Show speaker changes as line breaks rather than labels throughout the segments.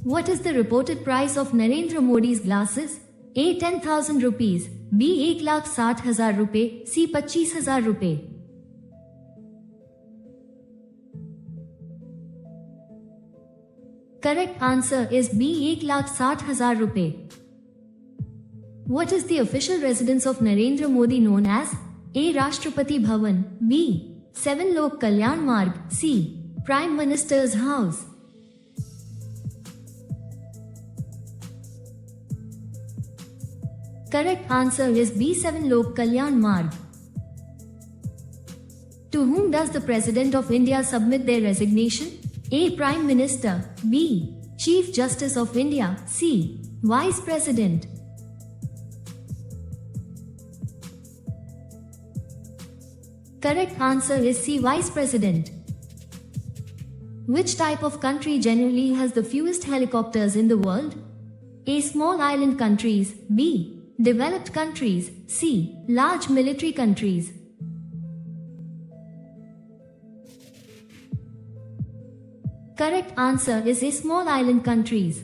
What is the reported price of Narendra Modi's glasses? A. 10,000 rupees, B. 1,60,000 रुपए, C. 25,000 रुपए। Correct answer is B. 1,60,000 रुपए। What is the official residence of Narendra Modi known as? A. Rashtrapati Bhavan, B. Seven Lok Kalyan Marg, C. Prime Minister's House। Correct answer is B. 7 Lok Kalyan Marg। To whom does the President of India submit their resignation? A. Prime Minister, B. Chief Justice of India, C. Vice President। Correct answer is C. Vice President। Which type of country generally has the fewest helicopters in the world? A. Small island countries, B. Developed countries, C. Large military countries। Correct answer is A. Small island countries।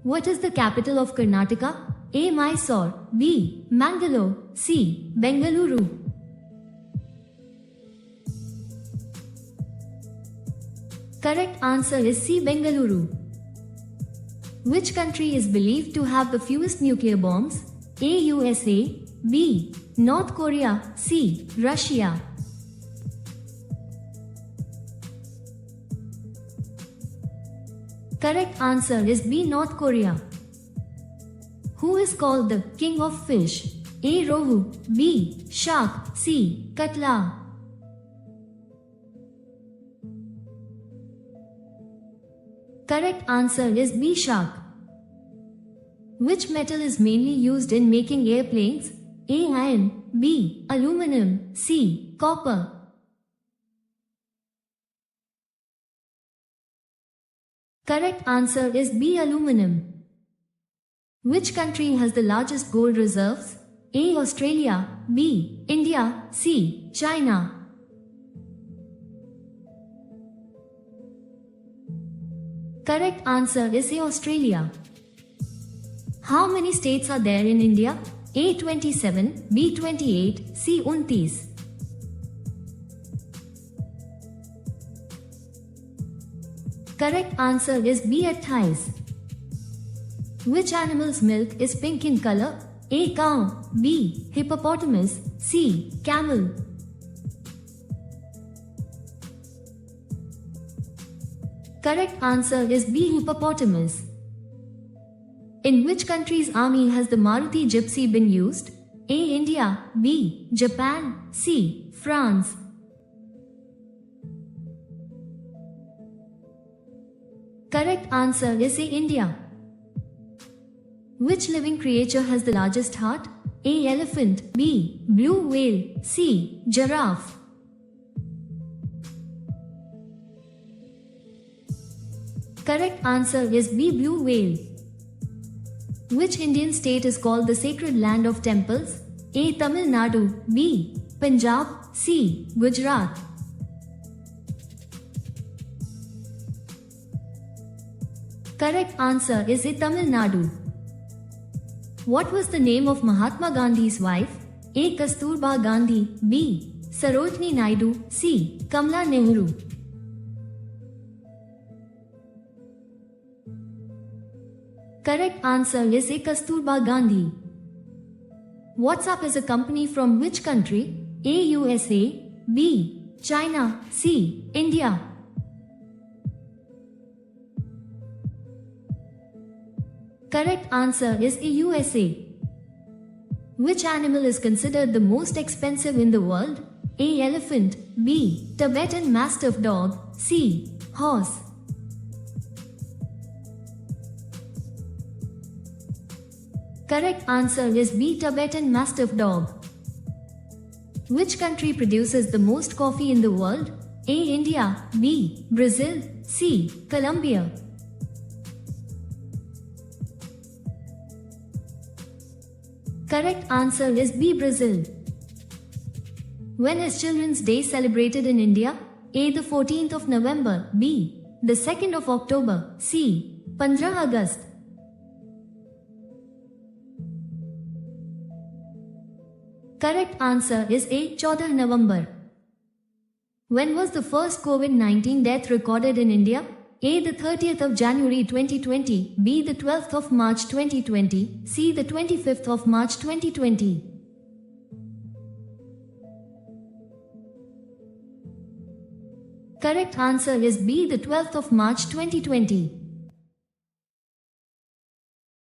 What is the capital of Karnataka? A. Mysore, B. Mangalore, C. Bengaluru। Correct answer is C. Bengaluru। Which country is believed to have the fewest nuclear bombs? A. USA, B. North Korea, C. Russia। Correct answer is B. North Korea। Who is called the king of fish? A. Rohu, B. Shark, C. Katla। Correct answer is B. Shark। Which metal is mainly used in making airplanes? A. Iron, B. Aluminum, C. Copper। Correct answer is B. Aluminum। Which country has the largest gold reserves? A. Australia, B. India, C. China। Correct answer is A. Australia। How many states are there in India? A. 27, B. 28, C. 29। Correct answer is B. 28। Which animal's milk is pink in color? A. Cow, B. Hippopotamus, C. Camel। Correct answer is B. Hippopotamus। In which country's army has the Maruti Gypsy been used? A. India, B. Japan, C. France। Correct answer is A. India। Which living creature has the largest heart? A. Elephant, B. Blue whale, C. Giraffe। Correct answer is B. Blue whale। Which Indian state is called the sacred land of temples? A. Tamil Nadu, B. Punjab, C. Gujarat। Correct answer is A. Tamil Nadu। What was the name of Mahatma Gandhi's wife? A. Kasturba Gandhi, B. Sarojini Naidu, C. Kamala Nehru। Correct answer is A. Kasturba Gandhi। WhatsApp is a company from which country? A. USA, B. China, C. India। Correct answer is A. USA। Which animal is considered the most expensive in the world? A. Elephant, B. Tibetan Mastiff dog, C. Horse। Correct answer is B. Tibetan Mastiff dog। Which country produces the most coffee in the world? A. India, B. Brazil, C. Colombia। Correct answer is B. Brazil। When is Children's Day celebrated in India? A. the 14th of November, B. the 2nd of October, C. 15 August. Correct answer is A. 14 November. When was the first COVID-19 death recorded in India? A. The 30th of January 2020, B. the 12th of March 2020, C. the 25th of March 2020. Correct answer is B. the 12th of March 2020.